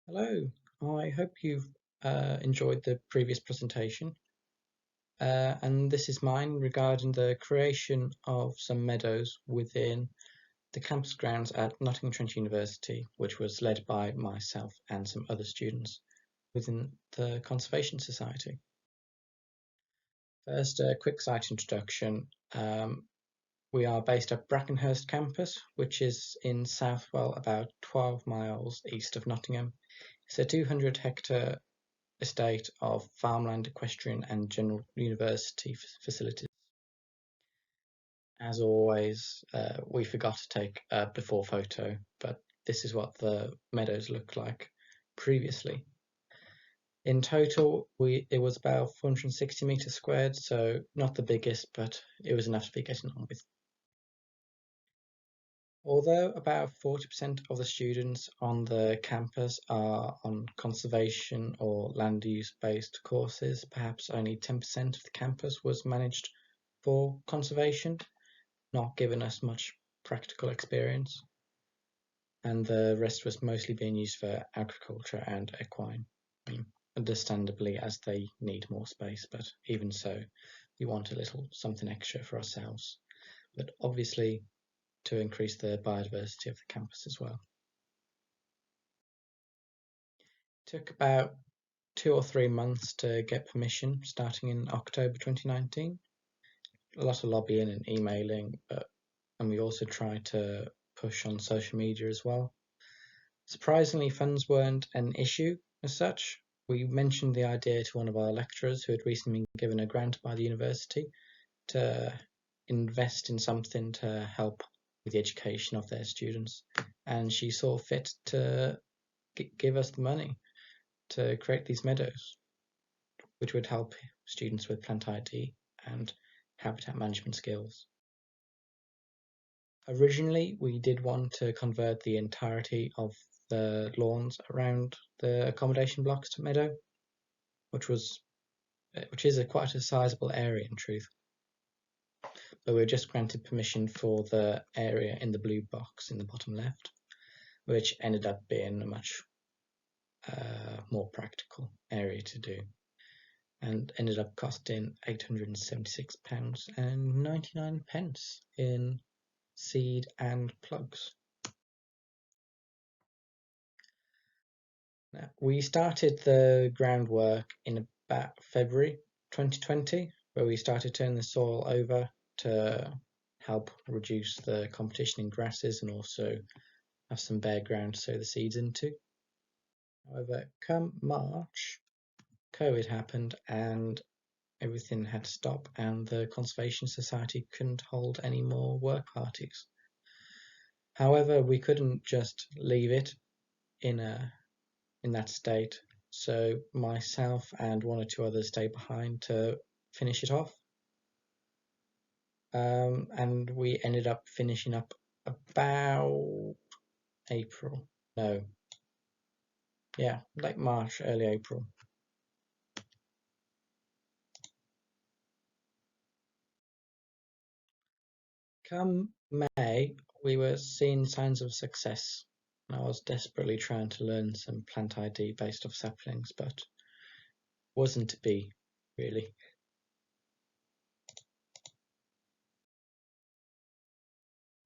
Hello, I hope you've enjoyed the previous presentation. And this is mine regarding the creation of some meadows within the campus grounds at Nottingham Trent University, which was led by myself and some other students within the Conservation Society. First, a quick site introduction. We are based at Brackenhurst campus, which is in Southwell, about 12 miles east of Nottingham. It's a 200-hectare estate of farmland, equestrian and general university facilities. As always, we forgot to take a before photo, but this is what the meadows looked like previously. In total, it was about 460 meters squared, so not the biggest, but it was enough to be getting on with. Although about 40% of the students on the campus are on conservation or land use based courses, perhaps only 10% of the campus was managed for conservation, not giving us much practical experience. And the rest was mostly being used for agriculture and equine. I mean, understandably, as they need more space, but even so, we want a little something extra for ourselves. But obviously, to increase the biodiversity of the campus as well. It took about 2 or 3 months to get permission, starting in October 2019. A lot of lobbying and emailing, and we also tried to push on social media as well. Surprisingly, funds weren't an issue as such. We mentioned the idea to one of our lecturers who had recently been given a grant by the university to invest in something to help with the education of their students, and she saw fit to give us the money to create these meadows, which would help students with plant ID and habitat management skills. Originally, we did want to convert the entirety of the lawns around the accommodation blocks to meadow, which is quite a sizable area in truth. But we were just granted permission for the area in the blue box in the bottom left, which ended up being a much more practical area to do, and ended up costing £876.99 in seed and plugs. Now, we started the groundwork in about February 2020, where we started turning the soil over to help reduce the competition in grasses and also have some bare ground to sow the seeds into. However, come March, COVID happened and everything had to stop, and the Conservation Society couldn't hold any more work parties. However, we couldn't just leave it in that state, so myself and one or two others stayed behind to finish it off. And we ended up finishing up about April. No. Yeah, late March, early April. Come May, we were seeing signs of success. I was desperately trying to learn some plant ID based off saplings, but wasn't to be, really.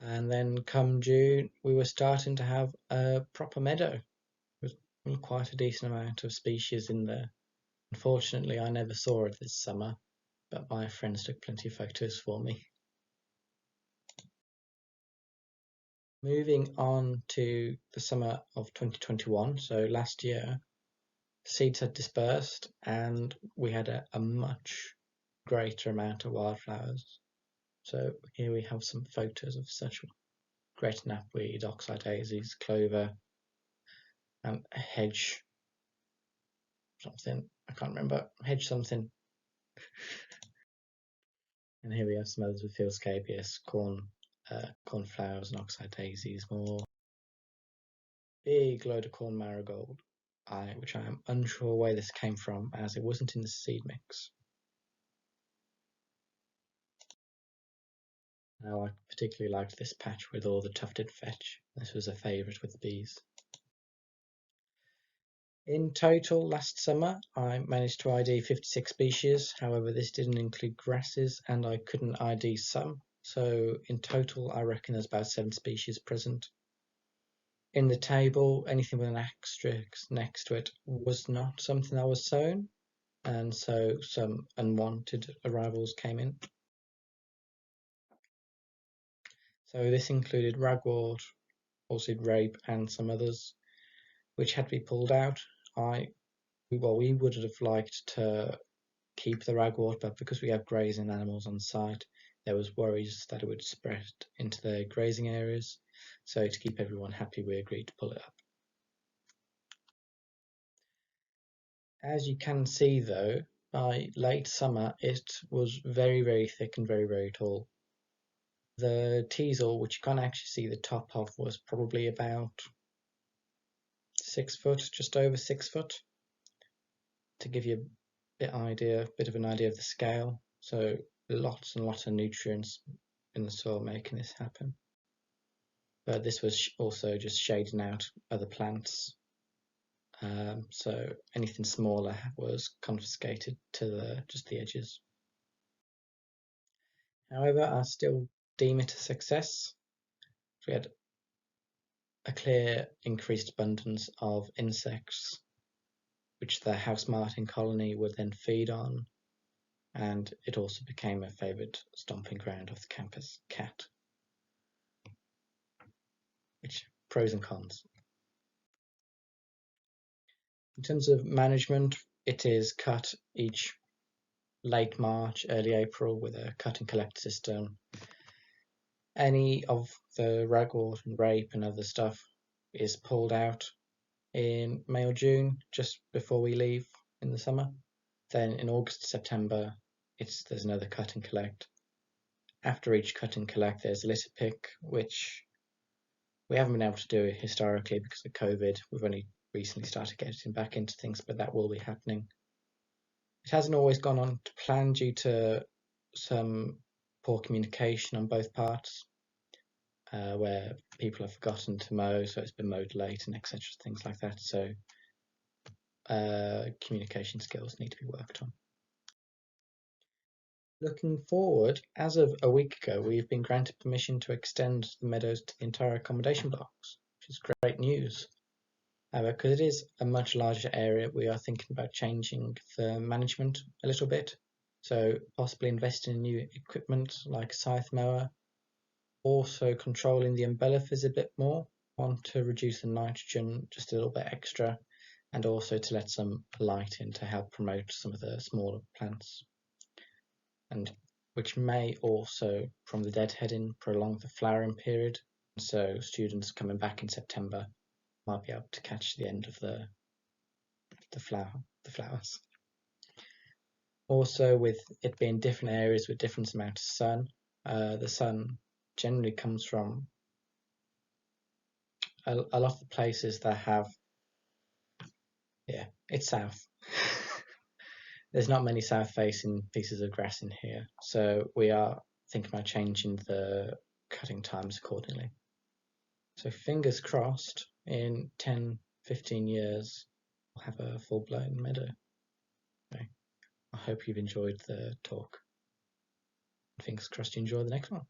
And then come June, we were starting to have a proper meadow with quite a decent amount of species in there. Unfortunately, I never saw it this summer, but my friends took plenty of photos for me. Moving on to the summer of 2021, so last year, seeds had dispersed and we had a much greater amount of wildflowers. So here we have some photos of such great knapweed, oxeye daisies, clover, and a hedge something, I can't remember, hedge something. And here we have some others with field scabious, cornflowers and oxeye daisies, more big load of corn marigold, which I am unsure where this came from as it wasn't in the seed mix. I particularly liked this patch with all the tufted vetch. This was a favourite with the bees. In total, last summer, I managed to ID 56 species. However, this didn't include grasses, and I couldn't ID some. So in total, I reckon there's about 7 species present. In the table, anything with an asterisk next to it was not something that was sown, and so some unwanted arrivals came in. So this included ragwort, also rape, and some others, which had to be pulled out. We would have liked to keep the ragwort, but because we have grazing animals on site, there was worries that it would spread into the grazing areas. So to keep everyone happy, we agreed to pull it up. As you can see though, by late summer it was very, very thick and very, very tall. The teasel, which you can't actually see the top of, was probably about 6 foot, just over 6 foot, to give you bit of an idea of the scale. So lots and lots of nutrients in the soil making this happen. But this was also just shading out other plants. So anything smaller was confiscated to just the edges. However, I still deem it a success. We had a clear increased abundance of insects, which the house martin colony would then feed on, and it also became a favourite stomping ground of the campus cat. Which pros and cons. In terms of management, it is cut each late March, early April with a cut and collect system. Any of the ragwort and rape and other stuff is pulled out in May or June, just before we leave in the summer. Then in August, September, there's another cut and collect. After each cut and collect, there's a litter pick, which we haven't been able to do historically because of COVID. We've only recently started getting back into things, but that will be happening. It hasn't always gone on to plan due to some poor communication on both parts, where people have forgotten to mow, so it's been mowed late and etc. Things like that. So communication skills need to be worked on. Looking forward, as of a week ago, we've been granted permission to extend the meadows to the entire accommodation blocks, which is great news. However, because it is a much larger area, we are thinking about changing the management a little bit. So possibly investing in new equipment like scythe mower, also controlling the umbellifers a bit more, want to reduce the nitrogen just a little bit extra, and also to let some light in to help promote some of the smaller plants, and which may also, from the deadheading, prolong the flowering period. So students coming back in September might be able to catch the end of the flowers. Also, with it being different areas with different amount of sun, the sun generally comes from a lot of the places that have, it's south. There's not many south-facing pieces of grass in here, so we are thinking about changing the cutting times accordingly. So fingers crossed, in 10-15 years, we'll have a full-blown meadow. Okay. I hope you've enjoyed the talk. Fingers crossed you enjoy the next one.